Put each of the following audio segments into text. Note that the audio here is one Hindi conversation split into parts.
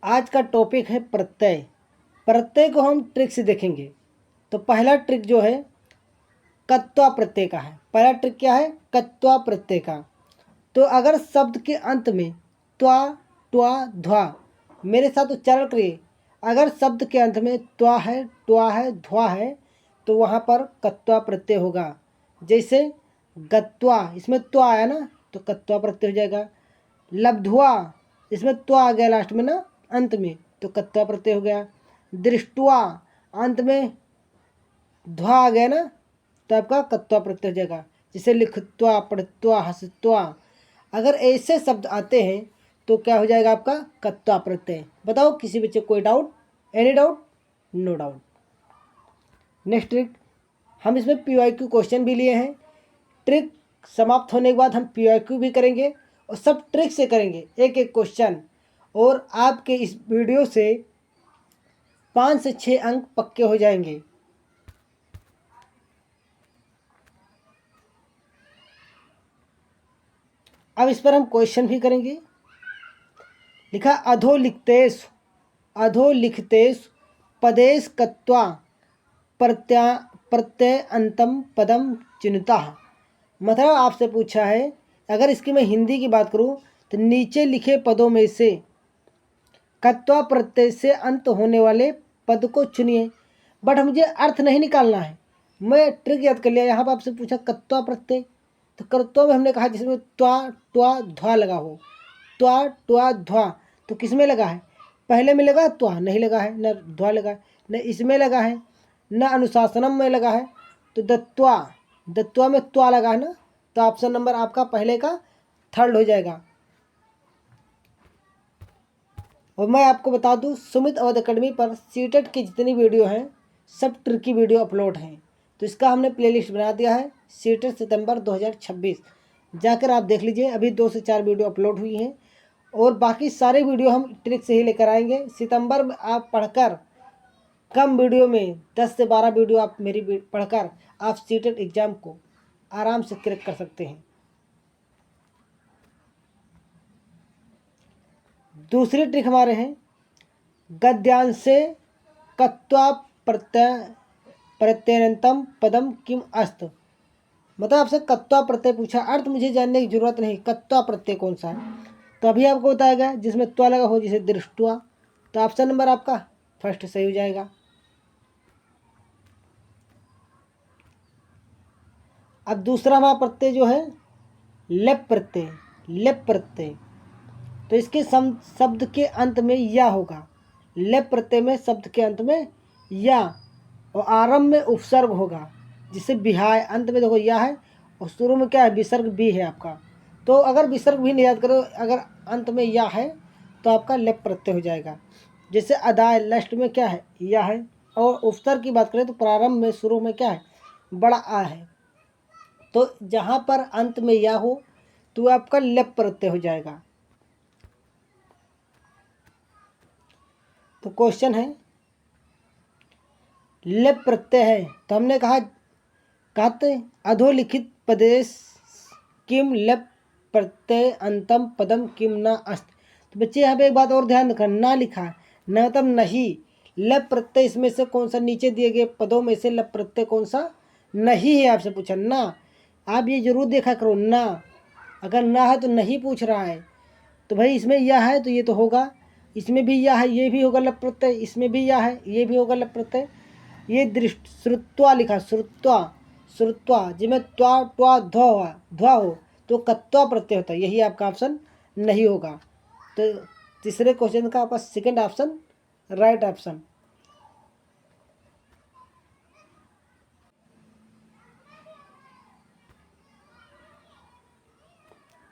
आज का टॉपिक है प्रत्यय। प्रत्यय को हम ट्रिक से देखेंगे। तो पहला ट्रिक जो है कत्वा प्रत्यय का है। पहला ट्रिक क्या है? कत्वा प्रत्यय का। तो अगर शब्द के अंत में त्वा ट्वा ध्वा, मेरे साथ उच्चारण करिए। अगर शब्द के अंत में त्वा है, ट्वा है, ध्वा है तो वहाँ पर कत्वा प्रत्यय होगा। जैसे गत्वा, इसमें त्वा आया ना तो कत्वा प्रत्यय हो जाएगा। लब्ध्वा, इसमें त्वा आ गया लास्ट में ना अंत में, तो कत्वा प्रत्यय हो गया। दृष्टवा, अंत में ध्वा आ गया ना तो आपका कत्वा प्रत्यय हो जाएगा। जैसे लिखत्वा, पढ़त्वा, हंसत्वा, अगर ऐसे शब्द आते हैं तो क्या हो जाएगा आपका? कत्वा प्रत्यय। बताओ किसी बच्चे को कोई doubt? Any doubt? No doubt. Next trick, हम इसमें PYQ क्वेश्चन भी लिए हैं। ट्रिक समाप्त होने के बाद हम PYQ भी करेंगे और सब ट्रिक से करेंगे, एक एक क्वेश्चन। और आपके इस वीडियो से 5 से 6 अंक पक्के हो जाएंगे। अब इस पर हम क्वेश्चन भी करेंगे। लिखा अधोलिखितेषु, अधोलिखितेषु पदेश कत्वा प्रत्यय अंतम पदम चिनुतः। मतलब आपसे पूछा है, अगर इसकी मैं हिंदी की बात करूं तो नीचे लिखे पदों में से कत्वा प्रत्यय से अंत होने वाले पद को चुनिए। बट मुझे अर्थ नहीं निकालना है, मैं ट्रिक याद कर लिया। यहाँ पर आपसे पूछा कत्वा प्रत्यय, तो कर्तव्य में हमने कहा जिसमें त्वा ट्वा ध्वा लगा हो। त्वा ट्वा ध्वा तो किस में लगा है? पहले में लगा त्वा नहीं लगा है, न ध्वा लगा है, न इसमें लगा है, न अनुशासनम में लगा है। तो दत्वा, दत्वा में त्वा लगा है ना, तो ऑप्शन नंबर आपका पहले का थर्ड हो जाएगा। और मैं आपको बता दूं, सुमित अवध अकेडमी पर सीटेट की जितनी वीडियो हैं सब ट्रिकी वीडियो अपलोड हैं। तो इसका हमने प्लेलिस्ट बना दिया है, सीटेट सितंबर 2026, जाकर आप देख लीजिए। अभी 2 से 4 वीडियो अपलोड हुई हैं और बाकी सारे वीडियो हम ट्रिक से ही लेकर आएंगे। सितंबर में आप पढ़कर कम वीडियो में 10 से 12 वीडियो आप मेरी पढ़कर आप सीटेट एग्ज़ाम को आराम से क्रैक कर सकते हैं। दूसरी ट्रिक हमारे हैं गद्यांश से कत्वा प्रत्ययंतम पदम किम अस्त। मतलब आपसे कत्वा प्रत्यय पूछा, अर्थ मुझे जानने की जरूरत नहीं, कत्वा प्रत्यय कौन सा है तो अभी आपको बताया गया जिसमें त्वा लगा हो, जिसे दृष्टवा। तो ऑप्शन नंबर आपका फर्स्ट सही हो जाएगा। अब दूसरा हमारा प्रत्यय जो है लेप प्रत्यय, लेप प्रत्यय। तो इसके शब्द के अंत में या होगा। लेप प्रत्यय में शब्द के अंत में या और आरंभ में उपसर्ग होगा, जिसे बिहाय। अंत में देखो या है और शुरू में क्या है? विसर्ग भी है आपका। तो अगर विसर्ग भी नहीं याद करो, अगर अंत में या है तो आपका लेप प्रत्यय हो जाएगा। जैसे अदाय, लास्ट में क्या है? या है। और उपसर्ग की बात करें तो प्रारंभ में शुरू में क्या है? बड़ा आ है। तो जहाँ पर अंत में या हो तो आपका लेप प्रत्यय हो जाएगा। तो क्वेश्चन है लेप प्रत्यय है तो हमने कहा कहते अधोलिखित पदेश किम लेप प्रत्यय अंतम पदम किम न अस्त। तो बच्चे यहाँ पे एक बात और ध्यान रखना, ना लिखा है, न मतलब नहीं। लेप प्रत्यय इसमें से कौन सा? नीचे दिए गए पदों में से लेप प्रत्यय कौन सा नहीं है? आपसे पूछा ना, आप ये जरूर देखा करो ना। अगर ना है तो नहीं पूछ रहा है तो भाई इसमें यह है तो ये तो होगा, इसमें भी यह है ये भी होगा लेप प्रत्यय, इसमें भी यह है ये भी होगा लेप प्रत्यय। ये दृष्ट श्रुत्वा लिखा, श्रुत्वा, श्रुत्वा जिसमें त्वा ट्वा ध्वा हो तो कत्वा प्रत्यय होता है, यही आपका ऑप्शन नहीं होगा। तो तीसरे क्वेश्चन का आपका second option right option.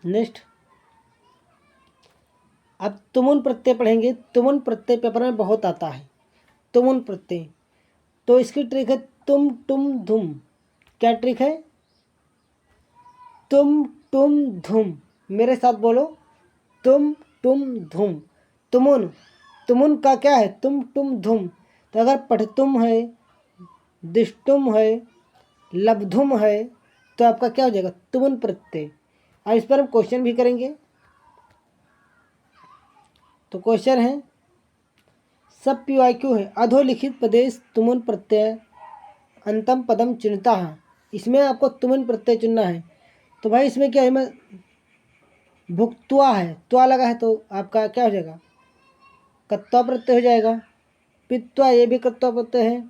Next, अब तुमुन प्रत्यय पढ़ेंगे। तुमुन प्रत्यय पेपर में बहुत आता है, तुमुन प्रत्यय। तो इसकी ट्रिक है तुम टुम धुम। क्या ट्रिक है? तुम टुम धुम, मेरे साथ बोलो, तुम टुम धुम। तुमुन, तुमुन का क्या है? तुम टुम धुम। तो अगर पठतुम है, दिष्टुम है, लब्धुम है तो आपका क्या हो जाएगा? तुमुन प्रत्यय। अब इस पर हम क्वेश्चन भी करेंगे। तो क्वेश्चन है सब PYQ है। अधोलिखित प्रदेश तुमुन प्रत्यय अंतम पदम चुनता है। इसमें आपको तुमुन प्रत्यय चुनना है। तो भाई इसमें क्या है, मैं भुक्त्वा है, त्वा लगा है तो आपका क्या हो जाएगा, कत्वा प्रत्यय हो जाएगा। पित्वा ये भी कत्वा प्रत्यय है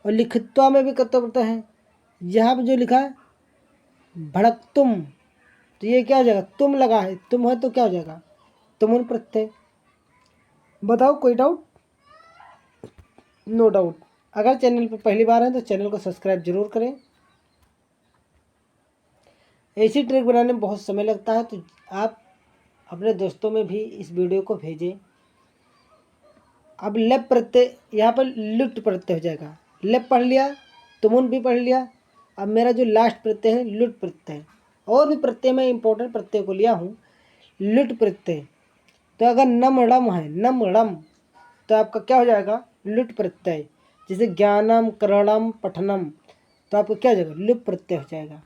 और लिखित्वा में भी कत्वा प्रत्यय है। यहाँ पे जो लिखा है भड़कतुम, तो ये क्या हो जाएगा, तुम लगा है, तुम है तो क्या हो जाएगा, तुमुन प्रत्यय। बताओ कोई डाउट? No doubt. अगर चैनल पर पहली बार है तो चैनल को सब्सक्राइब जरूर करें। ऐसी ट्रिक बनाने में बहुत समय लगता है, तो आप अपने दोस्तों में भी इस वीडियो को भेजें। अब लेप प्रत्यय, यहाँ पर लुट प्रत्यय हो जाएगा। लेप पढ़ लिया, तुमुन भी पढ़ लिया। अब मेरा जो लास्ट प्रत्यय है लुट प्रत्यय। और भी प्रत्यय में इंपॉर्टेंट प्रत्यय को लिया हूँ। लुट प्रत्यय, तो अगर नम ड़म है, नम ड़म, तो आपका क्या हो जाएगा, लुट प्रत्यय। जैसे ज्ञानम, करणम, पठनम, तो आपको क्या हो जाएगा, लुट प्रत्यय हो जाएगा।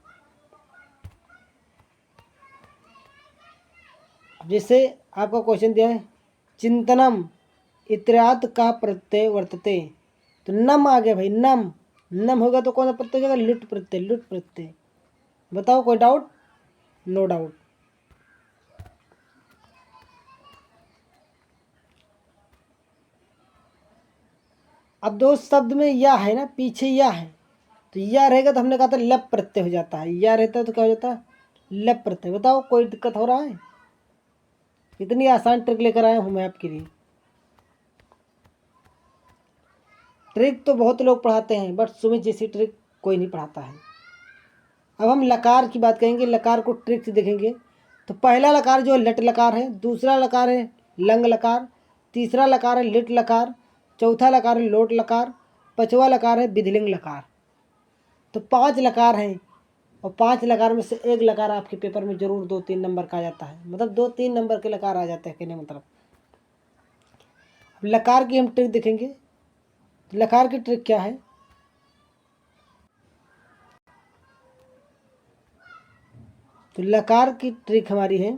जैसे आपका क्वेश्चन दिया है चिंतनम इत्रात का प्रत्यय वर्तते, तो नम आ गया भाई, नम, नम होगा तो कौन सा प्रत्यय हो जाएगा, लुट प्रत्यय, लुट प्रत्यय। बताओ कोई डाउट? No doubt. अब दो शब्द में या है ना, पीछे या है, तो या रहेगा तो हमने कहा था लप प्रत्यय हो जाता है। या रहता है तो क्या हो जाता है, लप प्रत्यय। बताओ कोई दिक्कत हो रहा है? इतनी आसान ट्रिक लेकर आया हूं मैं आपके लिए। ट्रिक तो बहुत लोग पढ़ाते हैं, बट सुमित जैसी ट्रिक कोई नहीं पढ़ाता है। अब हम लकार की बात करेंगे, लकार को ट्रिक से देखेंगे। तो पहला लकार जो है लट लकार है, दूसरा लकार है लंग लकार, तीसरा लकार है लिट लकार, चौथा लकार है लोट लकार, पांचवा लकार है विधिलिंग लकार। तो 5 लकार हैं, और 5 लकार में से एक लकार आपके पेपर में जरूर 2-3 नंबर का आ जाता है, मतलब 2-3 नंबर के लकार आ जाते हैं कहने मतलब। अब लकार की हम ट्रिक देखेंगे। तो लकार की ट्रिक क्या है, तो लकार की ट्रिक हमारी है,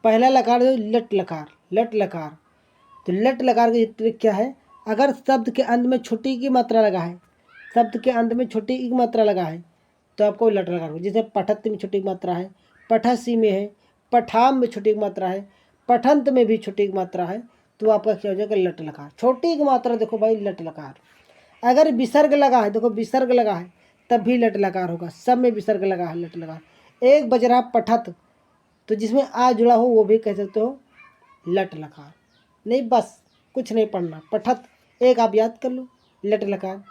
पहला लकार जो लट लकार, लट लकार। तो लट लकार की ट्रिक क्या है, अगर शब्द के अंत में छोटी की मात्रा लगा है, शब्द के अंत में छोटी की मात्रा लगा है, तो आपको लट लकार हो। जैसे पठत में छोटी की मात्रा है, पठसी में है, पठाम में छोटी की मात्रा है, पठंत में भी छोटी की मात्रा है, तो आपका क्या हो जाएगा, लट लकार। छोटी की मात्रा देखो भाई लट लकार। अगर विसर्ग लगा है, देखो विसर्ग लगा है तब भी लट लकार होगा, सब में विसर्ग लगा है, लट लकार। एक बज रहा पठत, तो जिसमें आ जुड़ा हो वो भी कह सकते हो लट लकार। नहीं बस कुछ नहीं पढ़ना, पठत एक आप याद कर लो, लट लकार।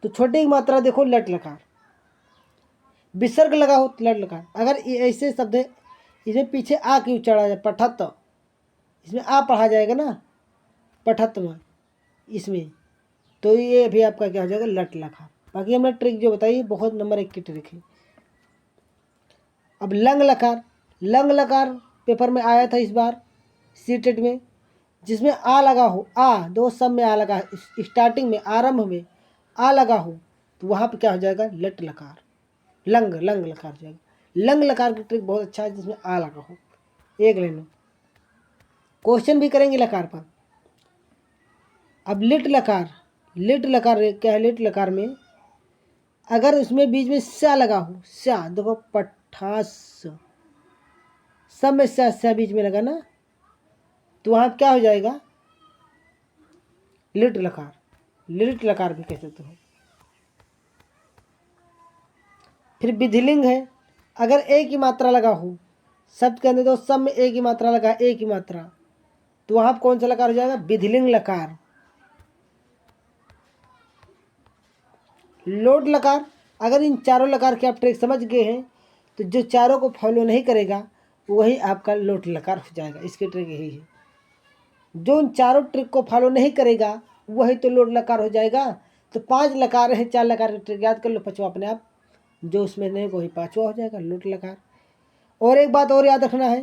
तो छोटी की मात्रा देखो लट लकार, विसर्ग लगा हो लट लकार। अगर ये ऐसे शब्द है, इसमें पीछे आ की उच्चारण जाए, पठत, इसमें आ पढ़ा जाएगा ना पठत में, इसमें, तो ये भी आपका क्या हो जाएगा, लट लकार। बाकी हमने ट्रिक जो बताई बहुत नंबर 1 की ट्रिक है। अब लंग लकार, लंग लकार पेपर में आया था इस बार सीटेट में, जिसमें आ लगा हो, आ दो सब में आ लगा है, स्टार्टिंग में आरंभ में आ लगा हो, तो वहाँ पे क्या हो जाएगा, लट लकार, लंग, लंग लकार हो जाएगा। लंग लकार की ट्रिक बहुत अच्छा है, जिसमें आ लगा हो। एक लेना, क्वेश्चन भी करेंगे लकार पर। अब लिट लकार, लिट लकार क्या है, लिट लकार में अगर उसमें बीच में स्या लगा हो, स्या देखो पठास, सब में स्या बीच में लगा ना, तो वहाँ क्या हो जाएगा, लिट लकार, लिट लकार भी कह सकते हो। फिर विधिलिंग है, अगर एक ही मात्रा लगा हो शब्द के अंदर, तो सब में एक ही मात्रा लगा, एक ही मात्रा, तो वहाँ कौन सा लकार हो जाएगा, विधिलिंग लकार। लोट लकार, अगर इन चारों लकार के आप ट्रिक समझ गए हैं, तो जो चारों को फॉलो नहीं करेगा वही आपका लोट लकार हो जाएगा। इसकी ट्रिक यही है, जो उन चारों ट्रिक को फॉलो नहीं करेगा वही तो लोट लकार हो जाएगा। तो 5 लकार है, 4 लकार की ट्रिक याद कर लो, 5वां अपने आप जो उसमें नहीं वही 5वां हो जाएगा, लोट लकार। और एक बात और याद रखना है,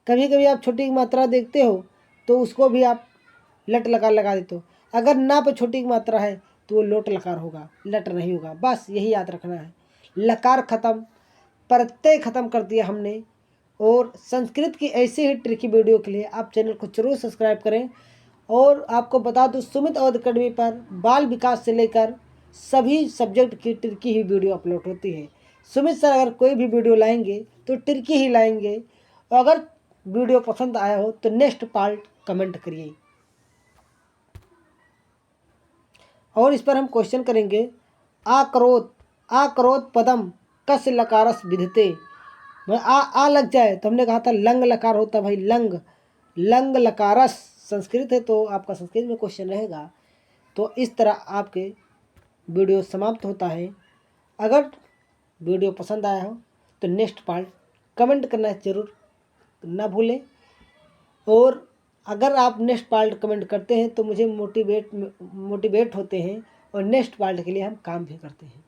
कभी कभी आप छोटी की मात्रा देखते हो तो उसको भी आप लट लकार लगा देते हो। अगर ना पे छोटी की मात्रा है तो वो लोट लकार होगा, लट नहीं होगा। बस यही याद रखना है। लकार ख़त्म, प्रत्यय ख़त्म कर दिया हमने। और संस्कृत की ऐसे ही ट्रिकी वीडियो के लिए आप चैनल को जरूर सब्सक्राइब करें और आपको बता दूं, सुमित अवध अकेडमी पर बाल विकास से लेकर सभी सब्जेक्ट की ट्रिकी ही वीडियो अपलोड होती है। सुमित सर अगर कोई भी वीडियो लाएंगे तो ट्रिकी ही लाएंगे। और अगर वीडियो पसंद आया हो तो नेक्स्ट पार्ट कमेंट करिए। और इस पर हम क्वेश्चन करेंगे, आकरोत पदम कस लकारस विधते। आ लग जाए तो हमने कहा था लंग लकार होता भाई, लंग लकारस संस्कृत है तो आपका संस्कृत में क्वेश्चन रहेगा। तो इस तरह आपके वीडियो समाप्त होता है। अगर वीडियो पसंद आया हो तो नेक्स्ट पार्ट कमेंट करना जरूर ना भूलें। और अगर आप नेक्स्ट पार्ट कमेंट करते हैं तो मुझे मोटिवेट होते हैं और नेक्स्ट पार्ट के लिए हम काम भी करते हैं।